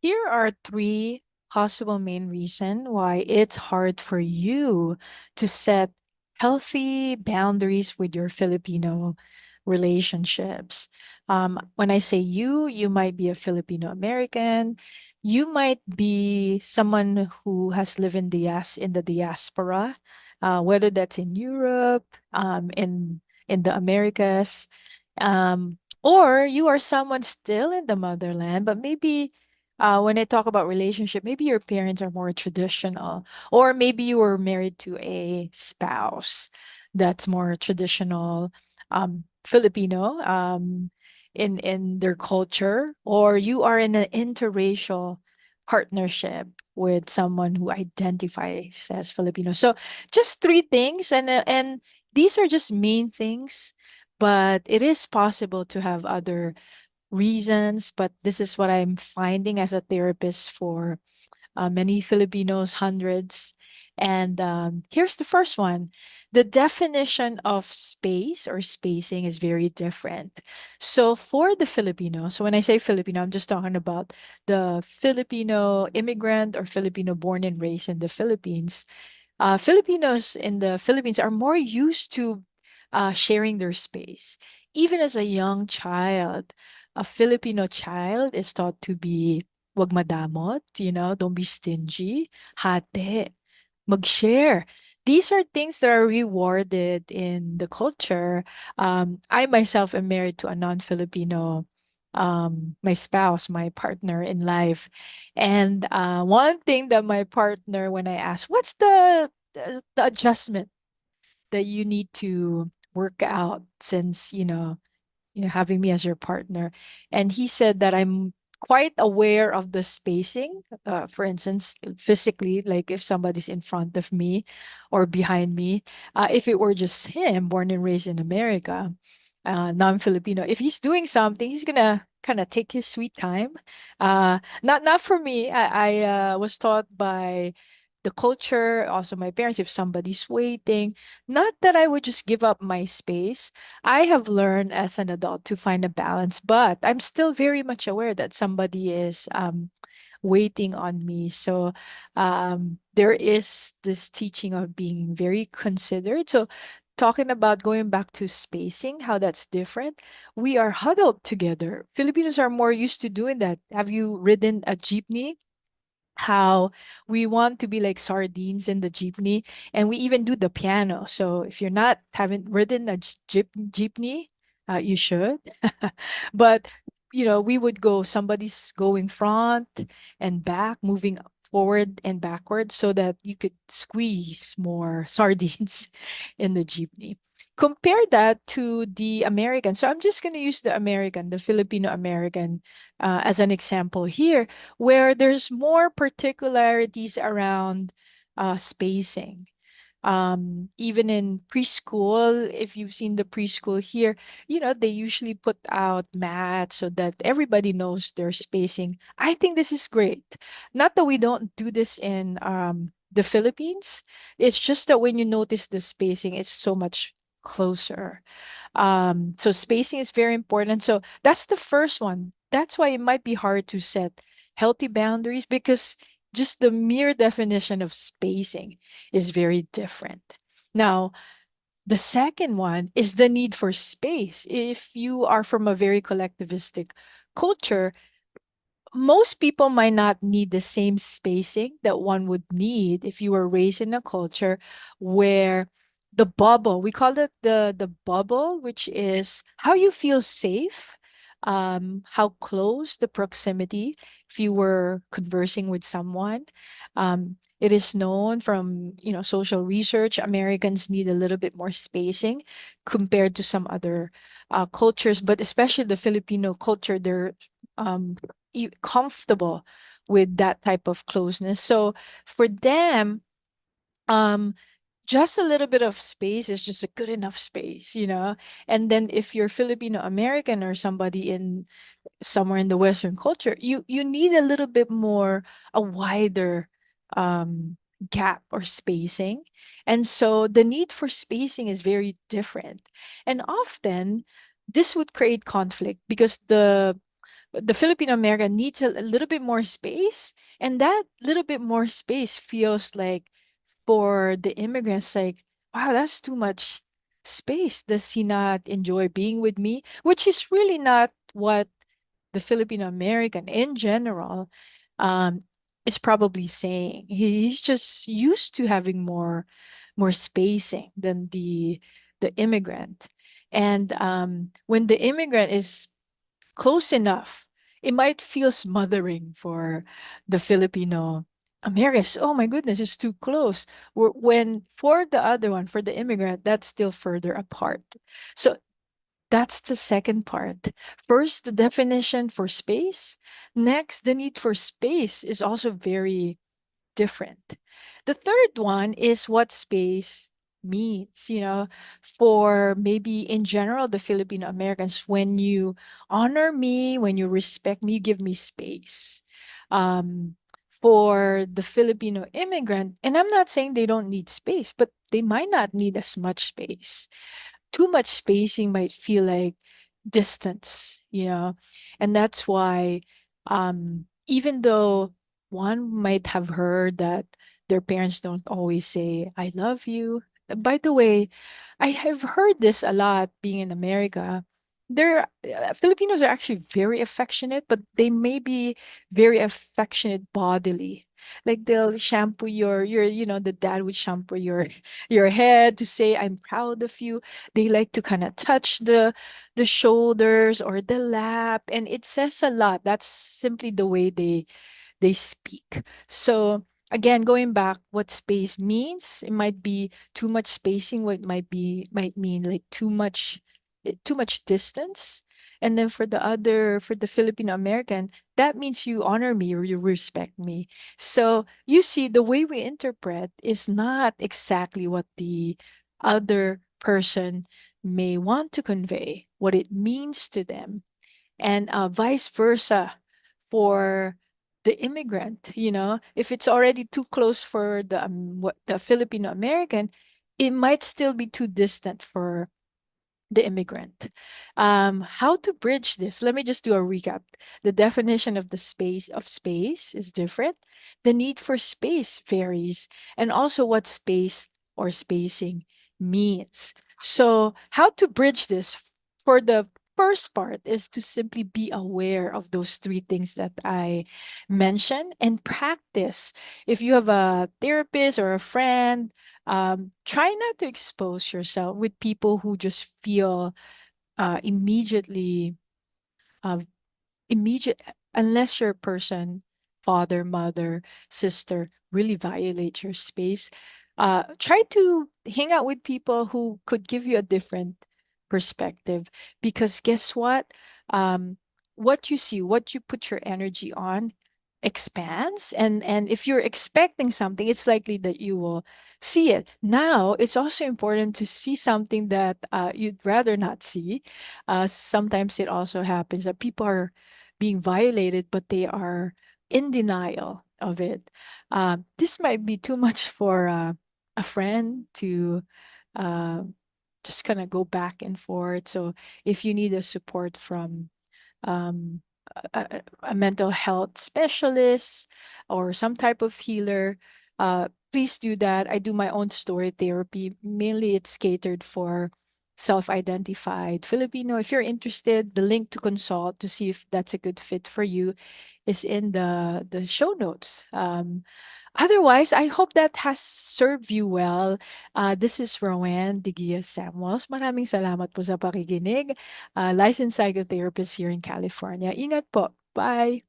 Here are three possible main reasons why it's hard for you to set healthy boundaries with your Filipino relationships. When I say you, you might be a Filipino American. You might be someone who has lived in the diaspora, whether that's in Europe, in the Americas, or you are someone still in the motherland, but maybe when I talk about relationship, maybe your parents are more traditional, or maybe you were married to a spouse that's more traditional Filipino in their culture, or you are in an interracial partnership with someone who identifies as Filipino. So just three things, and these are just main things, but it is possible to have other reasons, but this is what I'm finding as a therapist for many Filipinos, hundreds. And here's the first one. The definition of space or spacing is very different. So for the Filipino, so when I say Filipino, I'm just talking about the Filipino immigrant or Filipino born and raised in the Philippines. Filipinos in the Philippines are more used to sharing their space. Even as a young child, a Filipino child is taught to be wag madamot, don't be stingy, hate, mag-share. These are things that are rewarded in the culture. I myself am married to a non-Filipino, my spouse, my partner in life. And one thing that my partner, when I asked, what's the adjustment that you need to work out since, having me as your partner. And he said that I'm quite aware of the spacing. For instance, physically, like if somebody's in front of me or behind me, if it were just him, born and raised in America, non-Filipino, if he's doing something, he's gonna kind of take his sweet time. Not for me. I was taught by the culture, also my parents, if somebody's waiting, not that I would just give up my space. I have learned as an adult to find a balance, but I'm still very much aware that somebody is waiting on me. So there is this teaching of being very considerate. So talking about going back to spacing, how that's different, we are huddled together. Filipinos are more used to doing that. Have you ridden a jeepney? How we want to be like sardines in the jeepney, and we even do the piano. So if you're not haven't ridden a jeepney, you should. But we would go, somebody's going front and back, moving forward and backward so that you could squeeze more sardines in the jeepney. Compare that to the American. So I'm just going to use the American, the Filipino American, as an example here, where there's more particularities around spacing. Even in preschool, if you've seen the preschool here, they usually put out mats so that everybody knows their spacing. I think this is great. Not that we don't do this in the Philippines. It's just that when you notice the spacing, it's so much closer. So spacing is very important. So that's the first one. That's why it might be hard to set healthy boundaries, because just the mere definition of spacing is very different. Now, the second one is the need for space. If you are from a very collectivistic culture, most people might not need the same spacing that one would need if you were raised in a culture where the bubble, we call it the bubble, which is how you feel safe, how close the proximity if you were conversing with someone. It is known from social research, Americans need a little bit more spacing compared to some other cultures, but especially the Filipino culture, they're um, comfortable with that type of closeness. So for them, um, just a little bit of space is just a good enough space. And then if you're Filipino American or somebody in somewhere in the Western culture, you need a little bit more, a wider gap or spacing. And so the need for spacing is very different. And often this would create conflict because the Filipino American needs a little bit more space, and that little bit more space feels like for the immigrants, like, wow, that's too much space. Does he not enjoy being with me? Which is really not what the Filipino American in general um, is probably saying. He's just used to having more spacing than the immigrant. And when the immigrant is close enough, it might feel smothering for the Filipino Americans. Oh my goodness, it's too close. When for the other one, for the immigrant, that's still further apart. So that's the second part. First, the definition for space. Next, the need for space is also very different. The third one is what space means, for maybe in general, the Filipino Americans, when you honor me, when you respect me, you give me space. Um, for the Filipino immigrant, and I'm not saying they don't need space, but they might not need as much space. Too much spacing might feel like distance, and that's why even though one might have heard that their parents don't always say I love you. By the way, I have heard this a lot being in America. They're Filipinos are actually very affectionate, but they may be very affectionate bodily. Like they'll shampoo the dad would shampoo your head to say I'm proud of you. They like to kind of touch the shoulders or the lap, and it says a lot. That's simply the way they speak. So again, going back, what space means, it might be too much spacing, what might mean like too much distance. And then for the Filipino American, that means you honor me or you respect me. So you see, the way we interpret is not exactly what the other person may want to convey, what it means to them, and vice versa for the immigrant. If it's already too close for the Filipino American, it might still be too distant for the immigrant. How to bridge this? Let me just do a recap. The definition of the space is different. The need for space varies, and also what space or spacing means. So, how to bridge this for the first part is to simply be aware of those three things that I mentioned and practice. If you have a therapist or a friend, try not to expose yourself with people who just feel immediately uh, immediate unless your person, father, mother, sister, really violate your space. Try to hang out with people who could give you a different perspective, because guess what you see, what you put your energy on expands, and if you're expecting something, it's likely that you will see it. Now it's also important to see something that you'd rather not see. Sometimes it also happens that people are being violated, but they are in denial of it. This might be too much for a friend to uh, just kind of go back and forth. So if you need a support from um, a mental health specialist or some type of healer, please do that. I do my own story therapy. Mainly, it's catered for self-identified Filipino. If you're interested, the link to consult to see if that's a good fit for you is in the show notes. Otherwise, I hope that has served you well. This is Roanne Digia Samuels. Maraming salamat po sa pakikinig. Licensed psychotherapist here in California. Ingat po. Bye!